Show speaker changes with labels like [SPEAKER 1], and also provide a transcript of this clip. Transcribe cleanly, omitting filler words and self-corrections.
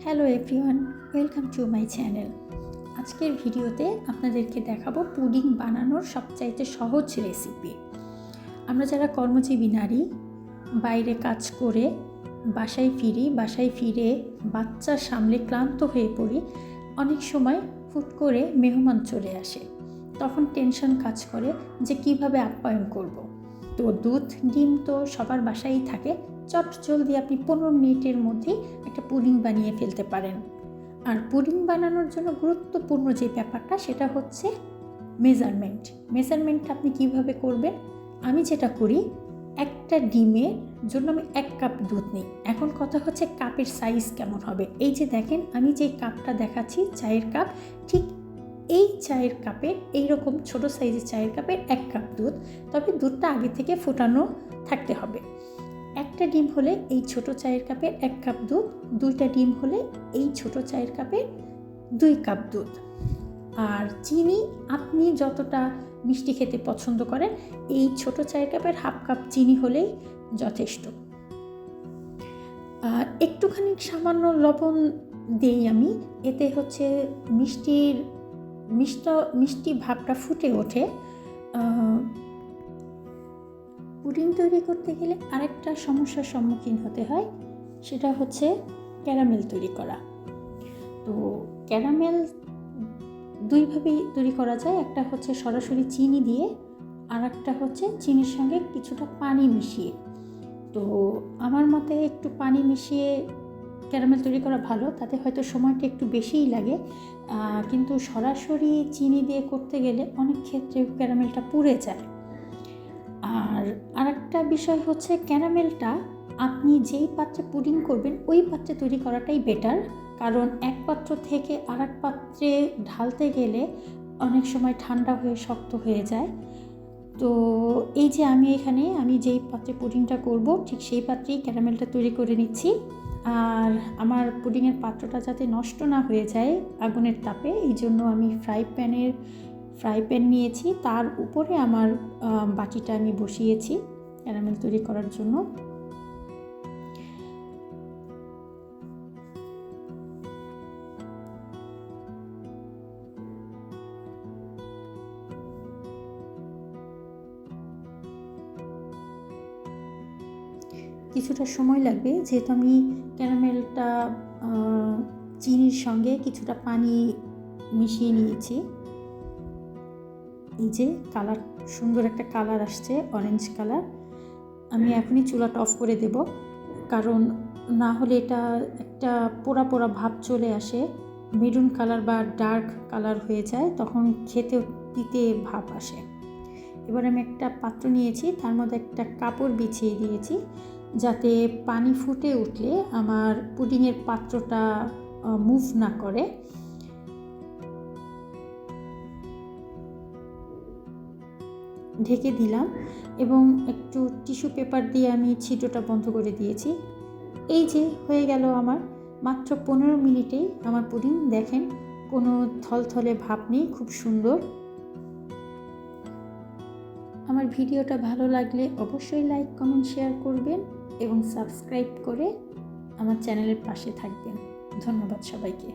[SPEAKER 1] Hello everyone, welcome to my channel. আজকের ভিডিওতে আপনাদেরকে দেখাবো পুডিং বানানোর সবচাইতে সহজ রেসিপি। আমরা যারা কর্মজীবী নারী বাইরে কাজ করে বাসায় ফিরে বাচ্চা সামলে ক্লান্ত হয়ে পড়ি। অনেক সময় হুট করে মেহমান চলে আসে, তখন টেনশন কাজ করে যে কিভাবে আপ্যায়ন করব। তো দুধ ডিম তো সবার বাসায়ই থাকে, চট জলদি আপনি 15 মিনিটের মধ্যেই একটা পুডিং বানিয়ে ফেলতে পারেন। আর পুডিং বানানোর জন্য গুরুত্বপূর্ণ যে ব্যাপারটা সেটা হচ্ছে মেজারমেন্ট আপনি কিভাবে করবেন। আমি যেটা করি, একটা ডিমের জন্য আমি 1 কাপ দুধ নিই। এখন কথা হচ্ছে কাপের সাইজ কেমন হবে। এই যে দেখেন, আমি যে কাপটা দেখাচ্ছি চায়ের কাপ, ঠিক এই চায়ের কাপের এইরকম ছোট সাইজের চায়ের কাপের 1 কাপ দুধ। তবে দুধটা আগে থেকে ফোটানো থাকতে হবে। একটা ডিম হলে এই ছোট চায়ের কাপের 1 কাপ দুধ, 2টা ডিম হলে এই ছোট চায়ের কাপের 2 কাপ দুধ। আর চিনি আপনি যতটা মিষ্টি খেতে পছন্দ করেন, এই ছোট চায়ের কাপের 1/2 কাপ চিনি হলেই যথেষ্ট। আর একটুখানি সামান্য লবণ দেই আমি, এতে হচ্ছে মিষ্টি ভাবটা ফুটে ওঠে। পুডিং তৈরি করতে গেলে আরেকটা সমস্যার সম্মুখীন হতে হয়, সেটা হচ্ছে ক্যারামেল তৈরি করা। তো ক্যারামেল দুইভাবেই তৈরি করা যায়। একটা হচ্ছে সরাসরি চিনি দিয়ে, আর একটা হচ্ছে চিনির সঙ্গে কিছুটা পানি মিশিয়ে। তো আমার মতে একটু পানি মিশিয়ে ক্যারামেল তৈরি করা ভালো, তাতে হয়তো সময়টা একটু বেশিই লাগে। কিন্তু সরাসরি চিনি দিয়ে করতে গেলে অনেক ক্ষেত্রে ক্যারামেলটা পুড়ে যায়। আর আরেকটা বিষয় হচ্ছে, ক্যারামেলটা আপনি যেই পাত্রে পুডিং করবেন ওই পাত্রে তৈরি করাটাই বেটার। কারণ এক পাত্র থেকে আরেক পাত্রে ঢালতে গেলে অনেক সময় ঠান্ডা হয়ে শক্ত হয়ে যায়। তো এই যে আমি যেই পাত্রে পুডিংটা করব, ঠিক সেই পাত্রেই ক্যারামেলটা তৈরি করে নিচ্ছি। আর আমার পুডিংয়ের পাত্রটা যাতে নষ্ট না হয়ে যায় আগুনের তাপে, এই জন্য আমি ফ্রাই প্যান নিয়েছি, তার উপরে আমার বাটিটা আমি বসিয়েছি ক্যারামেল তৈরি করার জন্য। কিছুটা সময় লাগবে, যেহেতু আমি ক্যারামেলটা চিনির সঙ্গে কিছুটা পানি মিশিয়ে নিয়েছি। এই যে সুন্দর একটা কালার আসছে, অরেঞ্জ কালার। আমি এখনই চুলাটা অফ করে দেব, কারণ না হলে এটা একটা পোড়া পোড়া ভাব চলে আসে, মেরুন কালার বা ডার্ক কালার হয়ে যায়, তখন খেতে তিতে ভাব আসে। এবার আমি একটা পাত্র নিয়েছি, তার মধ্যে একটা কাপড় বিছিয়ে দিয়েছি, যাতে পানি ফুটে উঠলে আমার পুডিংয়ের পাত্রটা মুভ না করে। ঢেকে দিলাম এবং একটু টিস্যু পেপার দিয়ে আমি ছিদ্রটা বন্ধ করে দিয়েছি। এই যে হয়ে গেল আমার মাত্র 15 মিনিটেই আমার পুডিং। দেখেন, কোনো থলথলে ভাব নেই, খুব সুন্দর। আমার ভিডিওটা ভালো লাগলে অবশ্যই লাইক, কমেন্ট, শেয়ার করবেন এবং সাবস্ক্রাইব করে আমার চ্যানেলের পাশে থাকবেন। ধন্যবাদ সবাইকে।